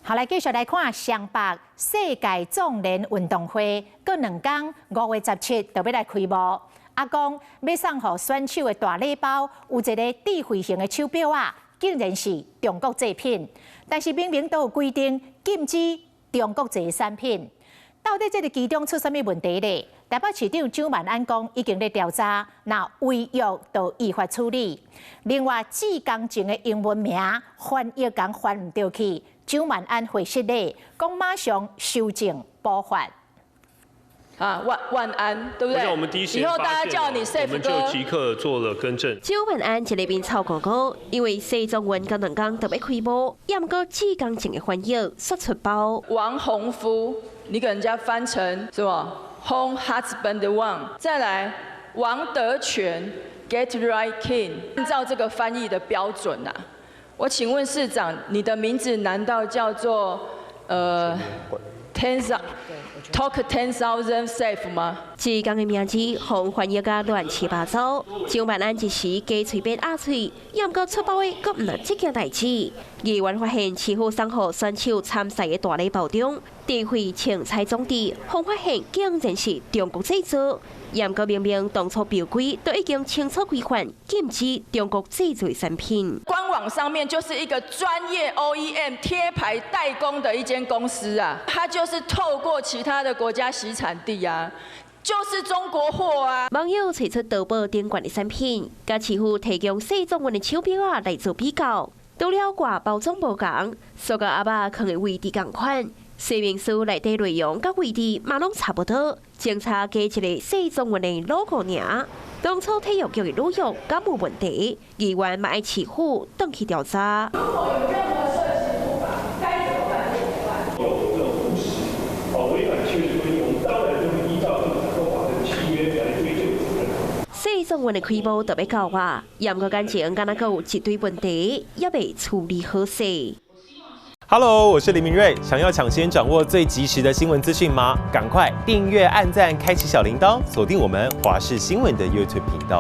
好，来继续来看双北世界壮年运动会，过2天5月17就要来开幕。阿公要送予选手的大礼包，有一个智慧型的手表啊，竟然是中国制品，但是明明都有规定禁止中国制产品。到底这个其中出什么问题呢？台北市长蒋万安讲已经在调查，那违约就依法处理。另外，4工前的英文名翻译讲翻唔对去，蒋万安回信咧，讲马上修正补发。万安，对不对？我们第一时间以后大家叫你 Safe 哥，我们就即刻做了更正。蒋万安一里边炒广告，因为西中文跟2天特别开幕，也唔过4工前的翻译说出包。王洪夫，你给人家翻成什么 ？Home Husband One， 再来王德全 Get Right King， 按照这个翻译的标准啊，我请问市长，你的名字难道叫做Talk 10,000 Safe 吗4工的名字，互翻译甲乱七八糟。蒋万安一时加嘴变鸭嘴，也唔过出包的，阁唔能这件代志。议员发现似乎送予选手参赛的大礼包中，智慧青菜种地，方发现竟然是中国制造。也唔过明明当初标规都已经清楚规范，禁止中国制造产品。官网上面就是一个专业 OEM 贴牌代工的一间公司啊，它就是透过其他的国家洗产地啊。就是中国货啊！网友找出淘宝顶管的产品，甲似乎提供西中文的手表啊来做比较，除了挂包装无同，所有阿爸放的位置同款，说明书内底内容甲位置嘛拢差不多，警察加一个西中文的 logo 尔。当初体育局的录用敢无问题，议员嘛爱起诉，登去调查。如果有任何涉及不法，该怎么办？有这种无实，违反契约规定，我们当然就会依照这个合法的契约来追究责任。西中文的开幕特别到啊，也唔过感情敢若有一堆问题，也未处理好势。Hello， 我是林明瑞。想要抢先掌握最及时的新闻资讯吗？赶快订阅、按赞、开启小铃铛，锁定我们华视新闻的 YouTube 频道。